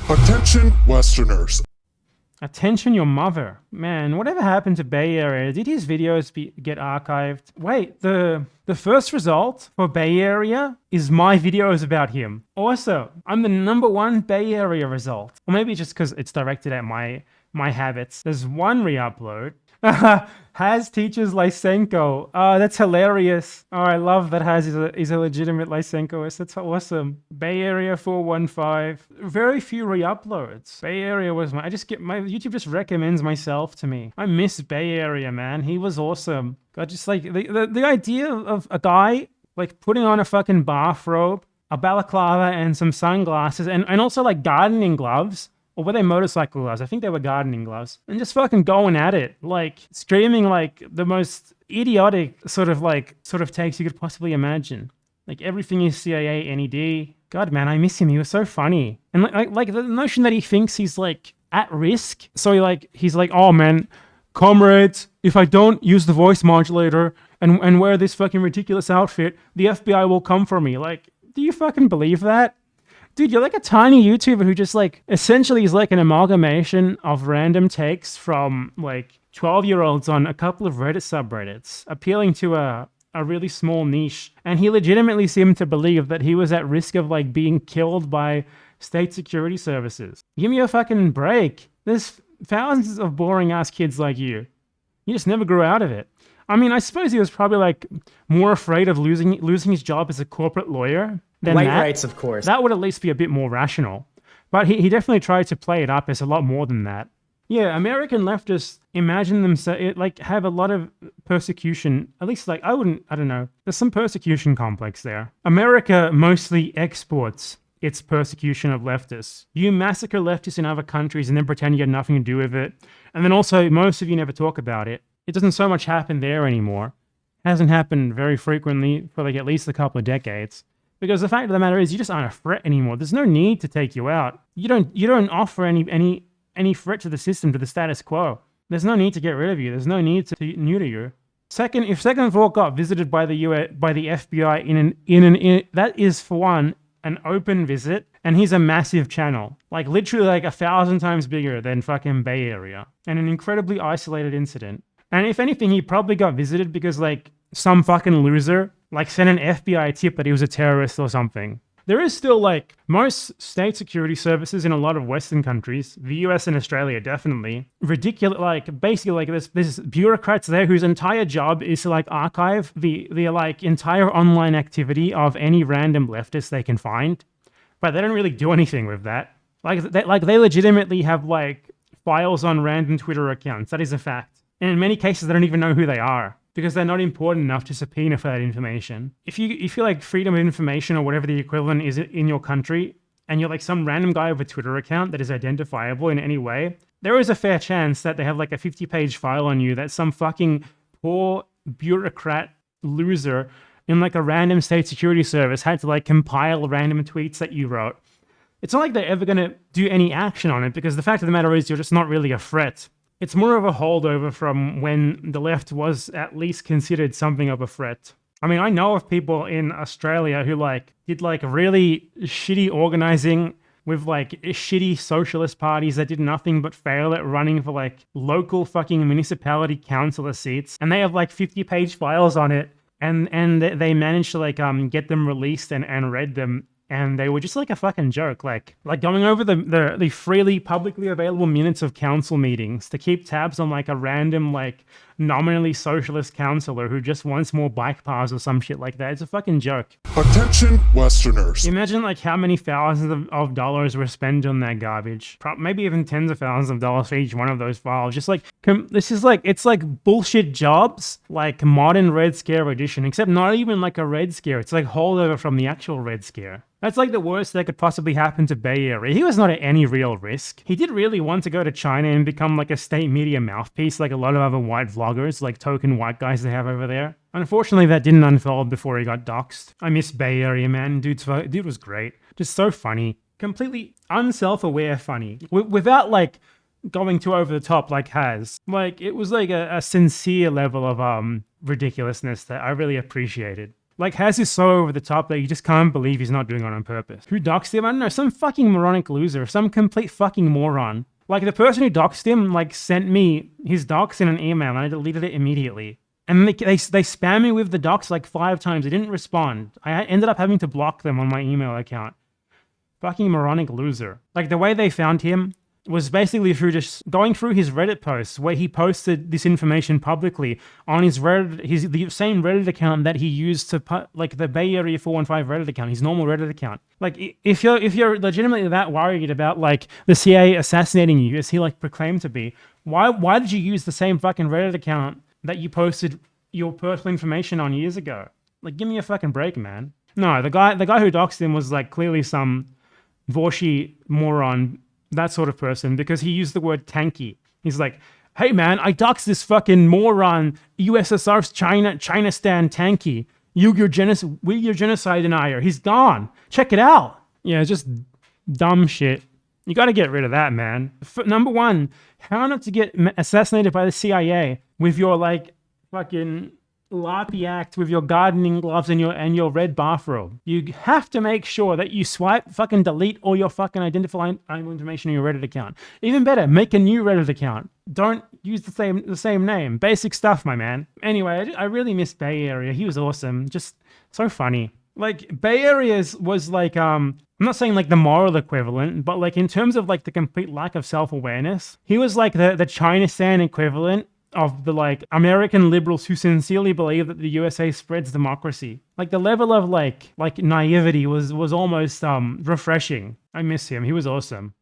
Attention Westerners. Attention your mother. Man, whatever happened to Bay Area? Did his videos get archived? Wait, the first result for Bay Area is my videos about him. Also, I'm the #1 Bay Area result. Or maybe just because it's directed at my habits. There's one re-upload. Has teaches Lysenko. Oh, that's hilarious. Oh, I love that Has is a legitimate Lysenkoist. That's awesome. BayArea415. Very few re-uploads. Bay Area was my YouTube just recommends myself to me. I miss Bay Area, man. He was awesome. God, just like the idea of a guy like putting on a fucking bathrobe, a balaclava, and some sunglasses, and also like gardening gloves. Or were they motorcycle gloves? I think they were gardening gloves. And just fucking going at it. Like, streaming like the most idiotic sort of takes you could possibly imagine. Like, everything is CIA, NED. God, man, I miss him. He was so funny. And like the notion that he thinks he's like at risk. So he's like, oh man, comrades, if I don't use the voice modulator and wear this fucking ridiculous outfit, the FBI will come for me. Like, do you fucking believe that? Dude, you're like a tiny YouTuber who just like essentially is like an amalgamation of random takes from like 12-year-olds on a couple of Reddit subreddits, appealing to a really small niche. And he legitimately seemed to believe that he was at risk of like being killed by state security services. Give me a fucking break. There's thousands of boring ass kids like you. You just never grew out of it. I mean, I suppose he was probably like more afraid of losing his job as a corporate lawyer. White rights, of course. That would at least be a bit more rational. But he definitely tried to play it up as a lot more than that. Yeah, American leftists imagine themselves, like, have a lot of persecution. At least, like, I don't know. There's some persecution complex there. America mostly exports its persecution of leftists. You massacre leftists in other countries and then pretend you had nothing to do with it. And then also, most of you never talk about it. It doesn't so much happen there anymore. It hasn't happened very frequently for, like, at least a couple of decades. Because the fact of the matter is, you just aren't a threat anymore. There's no need to take you out. You don't offer any threat to the system, to the status quo. There's no need to get rid of you. There's no need to neuter you. Second, if Second Thought got visited by the FBI that is, for one, an open visit, and he's a massive channel, like literally like 1,000 times bigger than fucking Bay Area, and an incredibly isolated incident. And if anything, he probably got visited because like some fucking loser like sent an FBI tip that he was a terrorist or something. There is still like most state security services in a lot of Western countries, the US and Australia definitely, ridiculous, like basically like there's bureaucrats there whose entire job is to like archive the like entire online activity of any random leftist they can find, but they don't really do anything with that. Like they legitimately have like files on random Twitter accounts. That is a fact. And in many cases, they don't even know who they are, because they're not important enough to subpoena for that information. If you like freedom of information or whatever the equivalent is in your country, and you're like some random guy with a Twitter account that is identifiable in any way, there is a fair chance that they have like a 50-page file on you that some fucking poor bureaucrat loser in like a random state security service had to like compile random tweets that you wrote. It's not like they're ever going to do any action on it, because the fact of the matter is you're just not really a threat. It's more of a holdover from when the left was at least considered something of a threat. I mean, I know of people in Australia who like did like really shitty organizing with like shitty socialist parties that did nothing but fail at running for like local fucking municipality councillor seats, and they have like 50-page files on it, and they managed to like get them released and read them. And they were just like a fucking joke, like going over the freely publicly available minutes of council meetings to keep tabs on like a random like nominally socialist councillor who just wants more bike paths or some shit like that. It's a fucking joke. Attention Westerners. Imagine like how many thousands of dollars were spent on that garbage. Maybe even tens of thousands of dollars for each one of those files. Just like, this is like, it's like bullshit jobs, like modern Red Scare edition, except not even like a Red Scare. It's like holdover from the actual Red Scare. That's like the worst that could possibly happen to Bay Area. He was not at any real risk. He did really want to go to China and become like a state media mouthpiece like a lot of other white vloggers, like token white guys they have over there. Unfortunately, that didn't unfold before he got doxxed. I miss Bay Area, man. Dude was great. Just so funny. Completely unself-aware funny. Without like going too over the top like Has. Like, it was like a sincere level of ridiculousness that I really appreciated. Like, Has is so over the top that you just can't believe he's not doing it on purpose. Who doxed him? I don't know, some fucking moronic loser, some complete fucking moron. Like, the person who doxed him, like, sent me his dox in an email, and I deleted it immediately. And they spam me with the docs like 5 times. They didn't respond. I ended up having to block them on my email account. Fucking moronic loser. Like, the way they found him was basically through just going through his Reddit posts where he posted this information publicly on his Reddit, the same Reddit account that he used to put, like, the BayArea415 Reddit account, his normal Reddit account. Like, if you're legitimately that worried about, like, the CIA assassinating you, as he, like, proclaimed to be, why did you use the same fucking Reddit account that you posted your personal information on years ago? Like, give me a fucking break, man. No, the guy who doxed him was, like, clearly some Vorshy moron, that sort of person, because he used the word tanky. He's like, hey man, I doxed this fucking moron, USSR's China stan tanky. Your genocide denier. He's gone. Check it out. Yeah, just dumb shit. You got to get rid of that, man. Number one, how not to get assassinated by the CIA with your, like, fucking LARP act with your gardening gloves and your red bathrobe. You have to make sure that you fucking delete all your fucking identifying information in your Reddit account. Even better, make a new Reddit account. Don't use the same name. Basic stuff, my man. Anyway, I really miss Bay Area. He was awesome. Just so funny. Like, Bay Area's was like, I'm not saying like the moral equivalent, but like in terms of like the complete lack of self-awareness, he was like the China stan equivalent of the, like, American liberals who sincerely believe that the USA spreads democracy. Like, the level of like naivety was almost refreshing. I miss him. He was awesome.